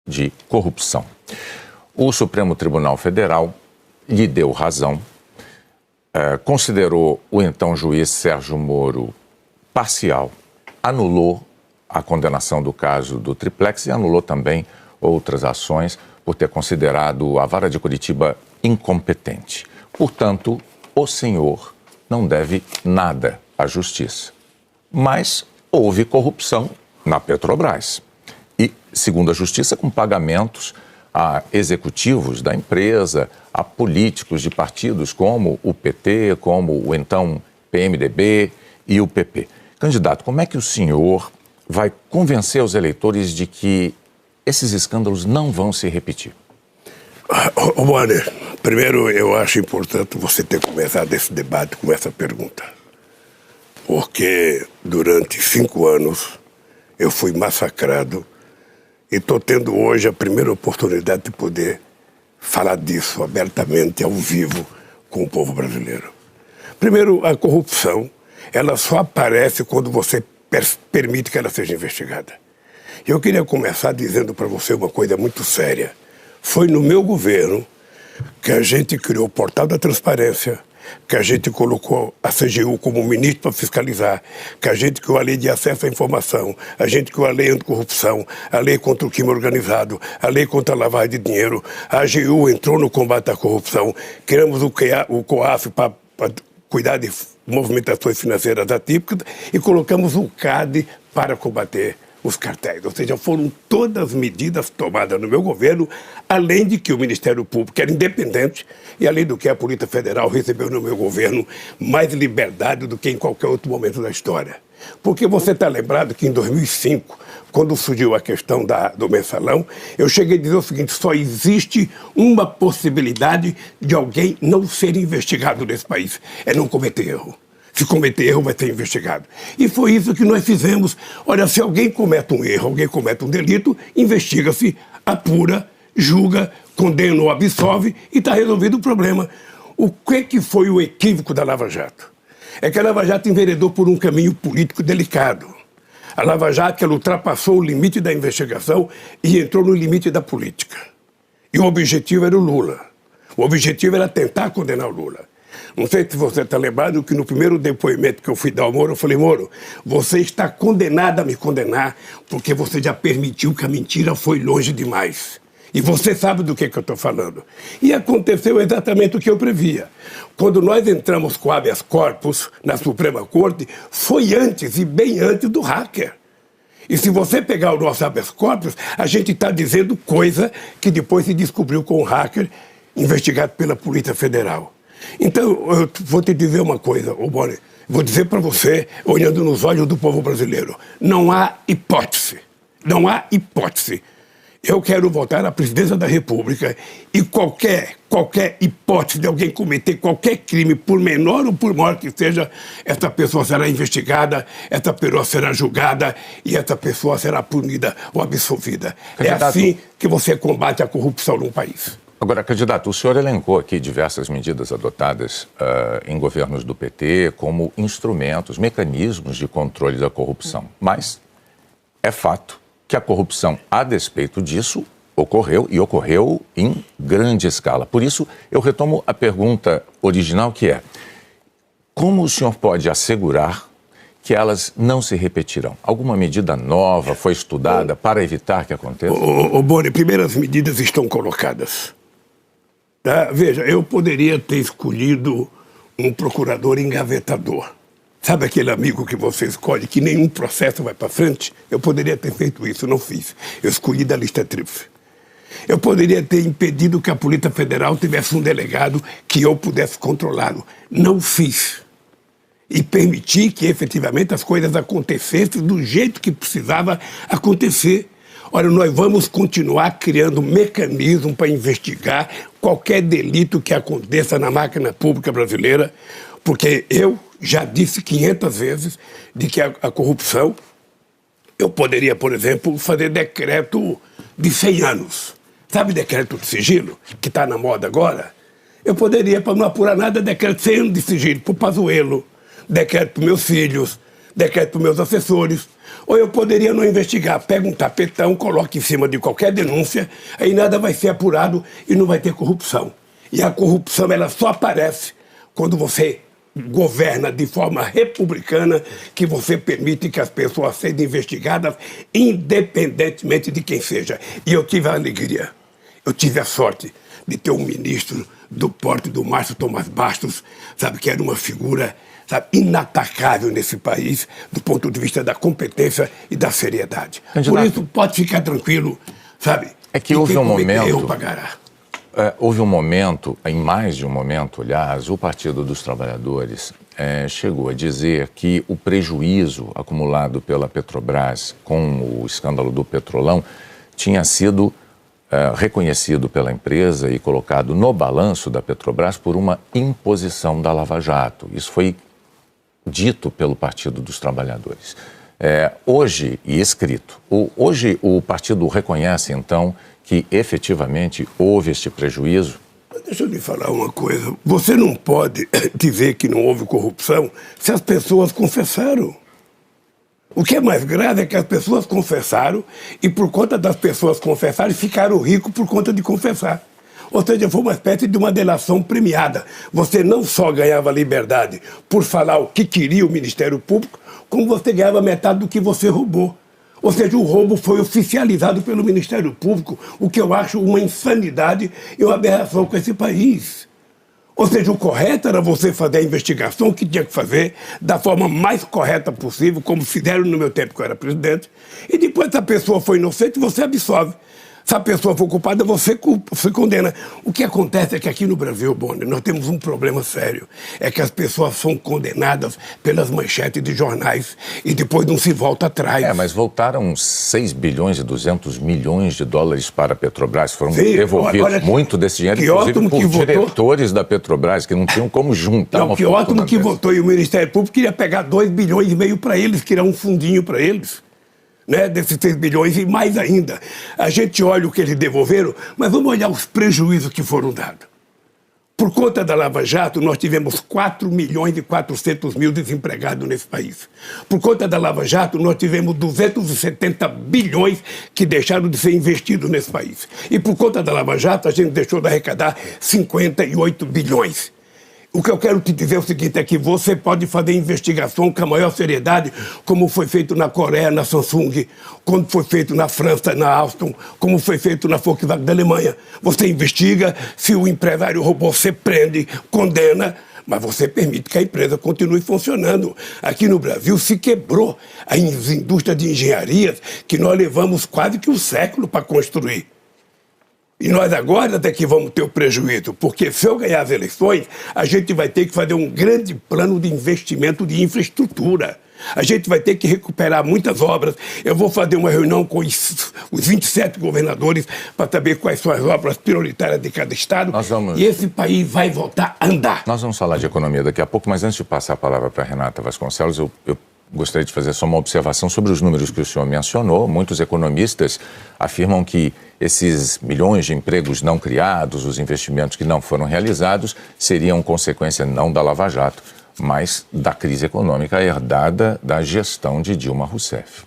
de corrupção. O Supremo Tribunal Federal lhe deu razão, considerou o então juiz Sérgio Moro parcial, anulou a condenação do caso do Triplex e anulou também outras ações por ter considerado a Vara de Curitiba incompetente. Portanto, o senhor não deve nada à justiça. Mas houve corrupção na Petrobras. E, segundo a justiça, com pagamentos a executivos da empresa, a políticos de partidos como o PT, como o então PMDB e o PP. Candidato, como é que o senhor vai convencer os eleitores de que esses escândalos não vão se repetir? Bonner, primeiro eu acho importante você ter começado esse debate com essa pergunta. Porque durante 5 anos eu fui massacrado e estou tendo hoje a primeira oportunidade de poder falar disso abertamente, ao vivo, com o povo brasileiro. Primeiro, a corrupção, ela só aparece quando você permite que ela seja investigada. Eu queria começar dizendo para você uma coisa muito séria. Foi no meu governo que a gente criou o Portal da Transparência, que a gente colocou a CGU como ministro para fiscalizar, que a gente criou a lei de acesso à informação, a gente criou a lei anticorrupção, a lei contra o crime organizado, a lei contra a lavagem de dinheiro, a AGU entrou no combate à corrupção, criamos o COAF para cuidar de movimentações financeiras atípicas e colocamos o CAD para combater os cartéis. Ou seja, foram todas as medidas tomadas no meu governo, além de que o Ministério Público era independente e além do que a Polícia Federal recebeu no meu governo mais liberdade do que em qualquer outro momento da história. Porque você está lembrado que em 2005, quando surgiu a questão do mensalão, eu cheguei a dizer o seguinte: só existe uma possibilidade de alguém não ser investigado nesse país, é não cometer erro. Se cometer erro, vai ser investigado. E foi isso que nós fizemos. Olha, se alguém comete um erro, alguém comete um delito, investiga-se, apura, julga, condena ou absolve e está resolvido o problema. O que foi o equívoco da Lava Jato? É que a Lava Jato enveredou por um caminho político delicado. A Lava Jato, ela ultrapassou o limite da investigação e entrou no limite da política. E o objetivo era o Lula. O objetivo era tentar condenar o Lula. Não sei se você está lembrado que no primeiro depoimento que eu fui dar ao Moro, eu falei: Moro, você está condenado a me condenar porque você já permitiu que a mentira foi longe demais. E você sabe do que eu estou falando. E aconteceu exatamente o que eu previa. Quando nós entramos com habeas corpus na Suprema Corte, foi antes e bem antes do hacker. E se você pegar o nosso habeas corpus, a gente está dizendo coisa que depois se descobriu com o hacker investigado pela Polícia Federal. Então, eu vou te dizer uma coisa, Bonner, vou dizer para você, olhando nos olhos do povo brasileiro, não há hipótese, não há hipótese. Eu quero voltar à presidência da República e qualquer hipótese de alguém cometer qualquer crime, por menor ou por maior que seja, essa pessoa será investigada, essa pessoa será julgada e essa pessoa será punida ou absolvida. Candidato, é assim que você combate a corrupção num país. Agora, candidato, o senhor elencou aqui diversas medidas adotadas em governos do PT como instrumentos, mecanismos de controle da corrupção. Mas é fato que a corrupção, a despeito disso, ocorreu e ocorreu em grande escala. Por isso, eu retomo a pergunta original, que é: como o senhor pode assegurar que elas não se repetirão? Alguma medida nova foi estudada para evitar que aconteça? Boni, primeiro as medidas estão colocadas. Tá? Veja, eu poderia ter escolhido um procurador engavetador. Sabe aquele amigo que você escolhe que nenhum processo vai para frente? Eu poderia ter feito isso, não fiz. Eu escolhi da lista tríplice. Eu poderia ter impedido que a Polícia Federal tivesse um delegado que eu pudesse controlá-lo. Não fiz. E permiti que efetivamente as coisas acontecessem do jeito que precisava acontecer. Olha, nós vamos continuar criando mecanismo para investigar qualquer delito que aconteça na máquina pública brasileira, porque eu já disse 500 vezes de que a corrupção, eu poderia, por exemplo, fazer decreto de 100 anos. Sabe decreto de sigilo, que está na moda agora? Eu poderia, para não apurar nada, decreto de 100 anos de sigilo para o Pazuello, decreto para meus filhos, decreto para meus assessores. Ou eu poderia não investigar, pega um tapetão, coloca em cima de qualquer denúncia, aí nada vai ser apurado e não vai ter corrupção. E a corrupção, ela só aparece quando você governa de forma republicana, que você permite que as pessoas sejam investigadas independentemente de quem seja. E eu tive a alegria, eu tive a sorte de ter um ministro do porte do Márcio Tomás Bastos, sabe, que era uma figura, sabe, inatacável nesse país do ponto de vista da competência e da seriedade. Candidato, por isso, pode ficar tranquilo, sabe? É que houve um momento... Erro pagará. Houve um momento, em mais de um momento, aliás, o Partido dos Trabalhadores chegou a dizer que o prejuízo acumulado pela Petrobras com o escândalo do Petrolão tinha sido reconhecido pela empresa e colocado no balanço da Petrobras por uma imposição da Lava Jato. Isso foi dito pelo Partido dos Trabalhadores. Hoje, e escrito, hoje o partido reconhece, então, que efetivamente houve este prejuízo? Deixa eu lhe falar uma coisa. Você não pode dizer que não houve corrupção se as pessoas confessaram. O que é mais grave é que as pessoas confessaram e, por conta das pessoas confessarem, ficaram ricos por conta de confessar. Ou seja, foi uma espécie de uma delação premiada. Você não só ganhava liberdade por falar o que queria o Ministério Público, como você ganhava metade do que você roubou. Ou seja, o roubo foi oficializado pelo Ministério Público, o que eu acho uma insanidade e uma aberração com esse país. Ou seja, o correto era você fazer a investigação que tinha que fazer da forma mais correta possível, como fizeram no meu tempo que eu era presidente, e depois, se a pessoa foi inocente, você absolve. Se a pessoa for culpada, você condena. O que acontece é que aqui no Brasil, Bonner, nós temos um problema sério. É que as pessoas são condenadas pelas manchetes de jornais e depois não se volta atrás. Mas voltaram 6 bilhões e 200 milhões de dólares para a Petrobras. Foram devolvidos olha, muito desse dinheiro, inclusive por diretores da Petrobras, que não tinham como juntar uma fortuna. Que ótimo que votou e o Ministério Público queria pegar 2 bilhões e meio para eles, criar um fundinho para eles. Né, desses 6 bilhões e mais ainda. A gente olha o que eles devolveram, mas vamos olhar os prejuízos que foram dados. Por conta da Lava Jato, nós tivemos 4 milhões e 400 mil desempregados nesse país. Por conta da Lava Jato, nós tivemos 270 bilhões que deixaram de ser investidos nesse país. E por conta da Lava Jato, a gente deixou de arrecadar 58 bilhões. O que eu quero te dizer é o seguinte, é que você pode fazer investigação com a maior seriedade, como foi feito na Coreia, na Samsung, como foi feito na França, na Alstom, como foi feito na Volkswagen da Alemanha. Você investiga, se o empresário roubou, você prende, condena, mas você permite que a empresa continue funcionando. Aqui no Brasil se quebrou as indústrias de engenharia que nós levamos quase que um século para construir. E nós agora até que vamos ter o prejuízo, porque se eu ganhar as eleições, a gente vai ter que fazer um grande plano de investimento de infraestrutura. A gente vai ter que recuperar muitas obras. Eu vou fazer uma reunião com os 27 governadores para saber quais são as obras prioritárias de cada estado. E esse país vai voltar a andar. Nós vamos falar de economia daqui a pouco, mas antes de passar a palavra para a Renata Vasconcelos, eu gostaria de fazer só uma observação sobre os números que o senhor mencionou. Muitos economistas afirmam que esses milhões de empregos não criados, os investimentos que não foram realizados, seriam consequência não da Lava Jato, mas da crise econômica herdada da gestão de Dilma Rousseff.